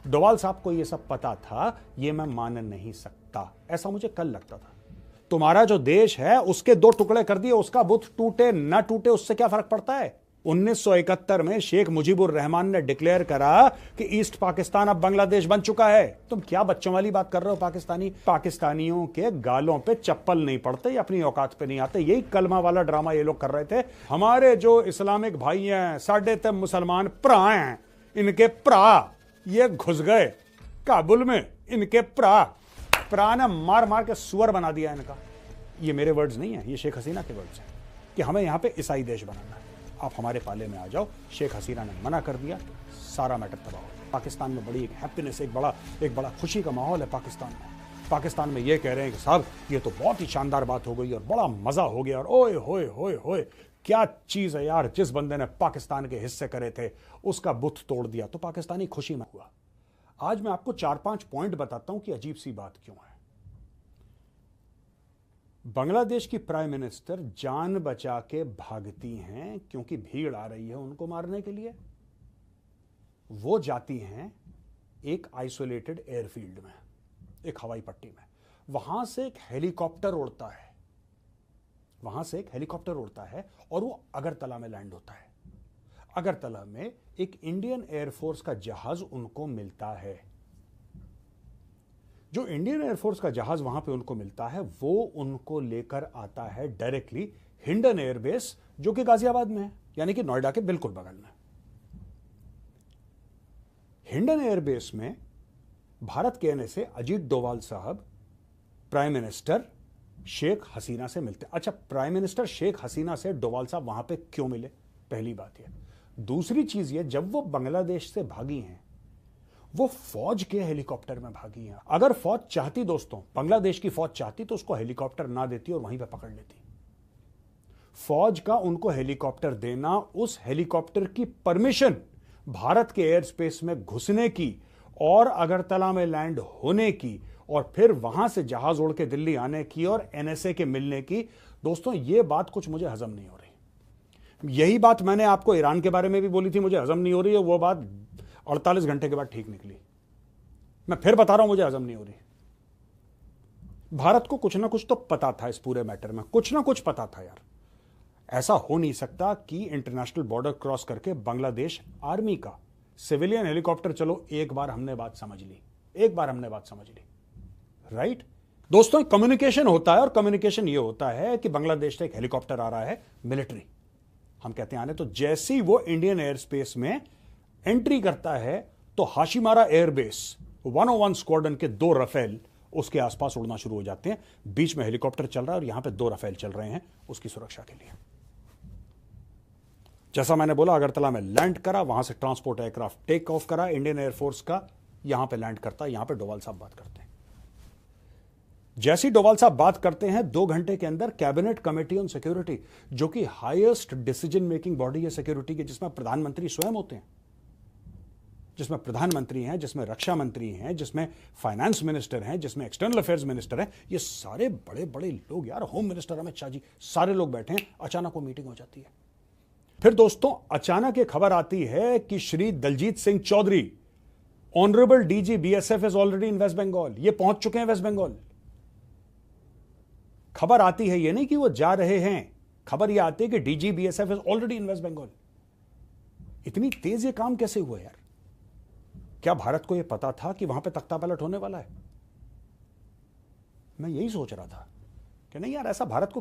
डोवाल साहब को यह सब पता था, यह मैं मान नहीं सकता। ऐसा मुझे कल लगता था। तुम्हारा जो देश है उसके दो टुकड़े कर दिए, उसका बुत टूटे ना टूटे उससे क्या फर्क पड़ता है। 1971 में शेख मुजीबुर रहमान ने डिक्लेयर करा कि ईस्ट पाकिस्तान अब बांग्लादेश बन चुका है। तुम क्या बच्चों वाली बात कर रहे हो। पाकिस्तानियों के गालों पे चप्पल नहीं पड़ते, अपनी औकात पे नहीं आते। यही कलमा वाला ड्रामा ये लोग कर रहे थे। हमारे जो इस्लामिक भाई हैं, साढ़े ते मुसलमान भरा हैं, इनके भरा ये घुस गए काबुल में, इनके भरा ने मार मार के सुअर बना दिया इनका। ये मेरे वर्ड्स नहीं है, ये शेख हसीना के वर्ड्स हैं कि हमें यहां पे ईसाई देश बनाना है, आप हमारे पाले में आ जाओ। शेख हसीना ने मना कर दिया, सारा मैटर तबाह हो गया। पाकिस्तान में बड़ी एक हैप्पीनेस, एक बड़ा खुशी का माहौल है पाकिस्तान में। पाकिस्तान में ये कह रहे हैं कि साहब ये तो बहुत ही शानदार बात हो गई और बड़ा मजा हो गया, और ओए होए होए होए क्या चीज है यार, जिस बंदे ने पाकिस्तान के हिस्से करे थे उसका बुत तोड़ दिया, तो पाकिस्तानी खुशी में हुआ। आज मैं आपको 4-5 पॉइंट बताता हूं कि अजीब सी बात क्यों है। बांग्लादेश की प्राइम मिनिस्टर जान बचा के भागती हैं क्योंकि भीड़ आ रही है उनको मारने के लिए। वो जाती हैं एक आइसोलेटेड एयरफील्ड में, एक हवाई पट्टी में। वहां से एक हेलीकॉप्टर उड़ता है और वो अगरतला में लैंड होता है। अगरतला में एक इंडियन एयरफोर्स का जहाज उनको मिलता है। जो इंडियन एयरफोर्स का जहाज वहां पे उनको मिलता है, वो उनको लेकर आता है डायरेक्टली हिंडन एयरबेस, जो कि गाजियाबाद में है, यानी कि नोएडा के बिल्कुल बगल में। हिंडन एयरबेस में भारत के आने से अजीत डोवाल साहब प्राइम मिनिस्टर शेख हसीना से मिलते। अच्छा, प्राइम मिनिस्टर शेख हसीना से डोवाल साहब वहां पे क्यों मिले, पहली बात यह। दूसरी चीज ये, जब वो बांग्लादेश से भागी हैं, वो फौज के हेलीकॉप्टर में भागी हैं। अगर फौज चाहती दोस्तों, बांग्लादेश की फौज चाहती तो उसको हेलीकॉप्टर ना देती और वहीं पे पकड़ लेती। फौज का उनको हेलीकॉप्टर देना, उस हेलीकॉप्टर की परमिशन भारत के एयर स्पेस में घुसने की और अगरतला में लैंड होने की और फिर वहां से जहाज उड़ के दिल्ली आने की और एनएसए के मिलने की, दोस्तों ये बात कुछ मुझे हजम नहीं हो रही। यही बात मैंने आपको ईरान के बारे में भी बोली थी, मुझे हजम नहीं हो रही है। वो बात 48 घंटे के बाद ठीक निकली। मैं फिर बता रहा हूं, मुझे हजम नहीं हो रही। भारत को कुछ ना कुछ तो पता था इस पूरे मैटर में, कुछ ना कुछ पता था यार। ऐसा हो नहीं सकता कि इंटरनेशनल बॉर्डर क्रॉस करके बांग्लादेश आर्मी का सिविलियन हेलीकॉप्टर, चलो एक बार हमने बात समझ ली, राइट। दोस्तों कम्युनिकेशन होता है, और कम्युनिकेशन ये होता है कि बांग्लादेश से एक हेलीकॉप्टर आ रहा है मिलिट्री, हम कहते हैं आने। तो जैसे ही वो इंडियन एयर स्पेस में एंट्री करता है तो हाशिमारा एयरबेस 101 स्क्वाड्रन के 2 रफेल उसके आसपास उड़ना शुरू हो जाते हैं। बीच में हेलीकॉप्टर चल रहा है और यहां पे 2 रफेल चल रहे हैं उसकी सुरक्षा के लिए। जैसा मैंने बोला, अगरतला में लैंड करा, वहां से ट्रांसपोर्ट एयरक्राफ्ट टेक ऑफ करा इंडियन एयरफोर्स का, यहां पे लैंड करता है। यहां पे डोवाल साहब बात करते हैं। जैसी डोवाल साहब बात करते हैं, 2 घंटे के अंदर कैबिनेट कमेटी ऑन सिक्योरिटी, जो कि हाईएस्ट डिसीजन मेकिंग बॉडी है सिक्योरिटी की, जिसमें प्रधानमंत्री स्वयं होते हैं, जिसमें प्रधानमंत्री हैं, जिसमें रक्षा मंत्री हैं, जिसमें फाइनेंस मिनिस्टर हैं, जिसमें एक्सटर्नल अफेयर्स मिनिस्टर हैं, ये सारे बड़े बड़े लोग यार, होम मिनिस्टर अमित शाह जी, सारे लोग बैठे हैं। अचानक वो मीटिंग हो जाती है। फिर दोस्तों अचानक ये खबर आती है कि Shri Daljit Singh Chaudhary, honourable DG BSF is already in West Bengal, ये पहुंच चुके हैं वेस्ट बंगाल। खबर आती है, ये नहीं कि वो जा रहे हैं, खबर ये आती है कि DG BSF is already in West Bengal. इतनी तेज ये काम कैसे हुआ यार? क्या भारत को यह पता था कि वहां पे तख्ता पलट होने वाला है? मैं यही सोच रहा था कि नहीं यार, ऐसा भारत को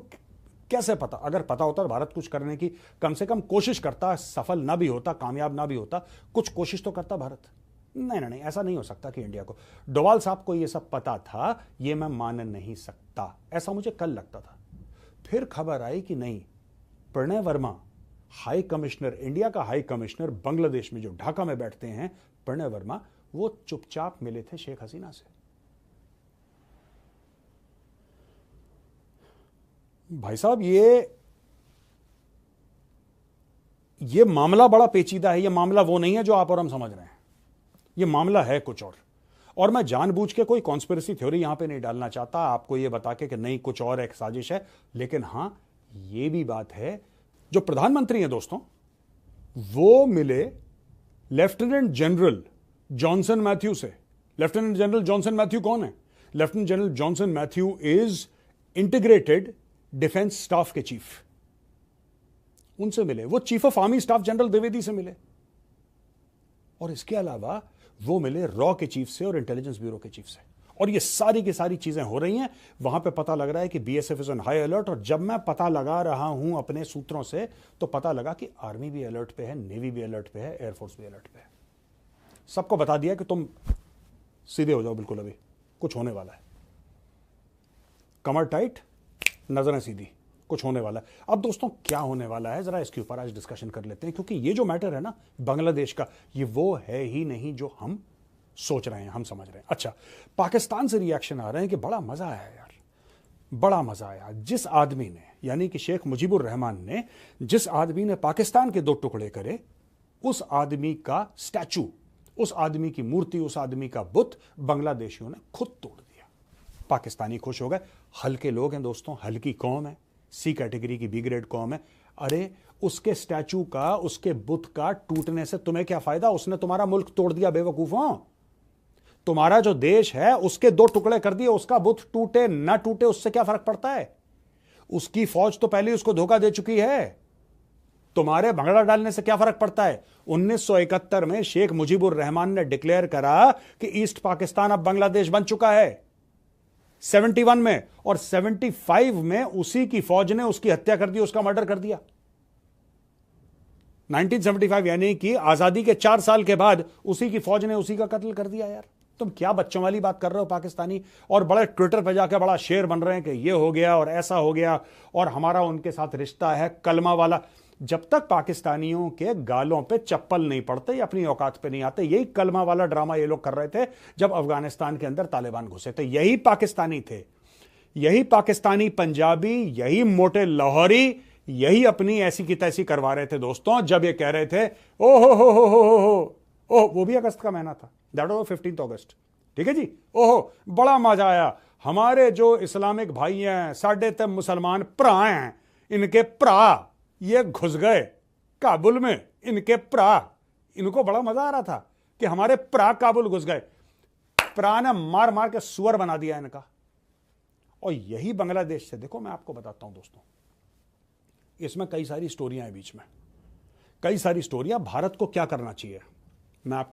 कैसे पता? अगर पता होता तो भारत कुछ करने की कम से कम कोशिश करता, सफल ना भी होता, कामयाब ना भी होता, कुछ कोशिश तो करता भारत। नहीं, ऐसा नहीं हो सकता कि इंडिया को। डोवाल साहब को यह सब पता था, यह मैं मान नहीं सकता। ऐसा मुझे कल लगता था। फिर खबर आई कि नहीं, Pranay Verma, high commissioner, India का हाई कमिश्नर बांग्लादेश में जो ढाका में बैठते हैं, प्रणय वर्मा, वो चुपचाप मिले थे शेख हसीना से। भाई साहब ये मामला बड़ा पेचीदा है। ये मामला वो नहीं है जो आप और हम समझ रहे हैं। ये मामला है कुछ और मैं जानबूझ के कोई कॉन्स्पिरेसी थ्योरी यहां पे नहीं डालना चाहता, आपको ये बता के कि नहीं कुछ और एक साजिश है। लेकिन हां, ये भी बात है, जो प्रधानमंत्री हैं दोस्तों, वो मिले लेफ्टिनेंट जनरल जॉनसन मैथ्यू से। लेफ्टिनेंट जनरल जॉनसन मैथ्यू कौन है? Lieutenant general Johnson Matthew is integrated defence staff के चीफ। उनसे मिले। वो chief of army staff general Dwivedi से मिले, और इसके अलावा वो मिले रॉ के चीफ से और इंटेलिजेंस ब्यूरो के चीफ से। और ये सारी की सारी चीजें हो रही हैं। वहां पे पता लग रहा है कि BSF is on high alert. और जब मैं पता लगा रहा हूं अपने सूत्रों से, तो पता लगा कि आर्मी भी अलर्ट पे है, नेवी भी अलर्ट पे है, एयरफोर्स भी अलर्ट पे है। सबको बता दिया कि तुम सीधे हो जाओ, बिल्कुल अभी कुछ होने वाला है। कमर टाइट, नजरें सीधी, कुछ होने वाला है। अब दोस्तों क्या होने वाला है, जरा इसके ऊपर आज डिस्कशन कर लेते हैं, क्योंकि ये जो मैटर है ना बांग्लादेश का, ये वो है ही नहीं जो हम सोच रहे हैं, हम समझ रहे हैं। अच्छा, पाकिस्तान से रिएक्शन आ रहे हैं कि बड़ा मजा आया यार, बड़ा मजा आया। जिस आदमी ने, यानी कि शेख मुजीबुर रहमान ने, जिस आदमी ने पाकिस्तान के 2 टुकड़े करे, उस आदमी का स्टैचू, उस आदमी की मूर्ति, उस आदमी का बुत बांग्लादेशियों ने खुद तोड़ दिया। पाकिस्तानी खुश हो गए। हल्के लोग हैं दोस्तों, हल्की कौम है, सी कैटेगरी की बी ग्रेड कौम है। अरे उसके स्टैचू का, उसके बुत का टूटने से तुम्हें क्या फायदा? उसने तुम्हारा मुल्क तोड़ दिया बेवकूफों। तुम्हारा जो देश है उसके 2 टुकड़े कर दिए, उसका बुत टूटे ना टूटे उससे क्या फर्क पड़ता है? उसकी फौज तो पहले उसको धोखा दे चुकी है। तुम्हारे भंगड़ा डालने से क्या फर्क पड़ता है? 1971 में शेख मुजीबुर रहमान ने डिक्लेयर करा कि ईस्ट पाकिस्तान अब बांग्लादेश बन चुका है, 71 में, और 75 में उसी की फौज ने उसकी हत्या कर दी, उसका मर्डर कर दिया। 1975 यानी कि आजादी के 4 साल के बाद उसी की फौज ने उसी का कत्ल कर दिया। यार तुम क्या बच्चों वाली बात कर रहे हो पाकिस्तानी, और बड़े ट्विटर पे जाकर बड़ा शेर बन रहे हैं कि ये हो गया और ऐसा हो गया और हमारा उनके साथ रिश्ता है कलमा वाला। जब तक पाकिस्तानियों के गालों पे चप्पल नहीं पड़ते, अपनी औकात पे नहीं आते, यही कलमा वाला ड्रामा ये लोग कर रहे थे जब अफगानिस्तान के अंदर तालिबान घुसे थे। यही पाकिस्तानी थे, यही पाकिस्तानी पंजाबी, यही मोटे लाहौरी, यही अपनी ऐसी की तैसी करवा रहे थे दोस्तों, जब ये कह रहे थे ओहो, वो भी अगस्त का महीना था, दैट वाज 15 अगस्त, ठीक है जी। ओहो बड़ा मजा आया, हमारे जो इस्लामिक भाई हैं, साढ़े ते मुसलमान भरा हैं, इनके भरा ये घुस गए काबुल में, इनके भरा, इनको बड़ा मजा आ रहा था कि हमारे भरा काबुल घुस गए। भरा ने मार मार के सुअर बना दिया इनका। और यही बांग्लादेश से, देखो मैं आपको बताता हूं दोस्तों, इसमें कई सारी स्टोरियां हैं बीच में, कई सारी स्टोरियां। भारत को क्या करना चाहिए मैं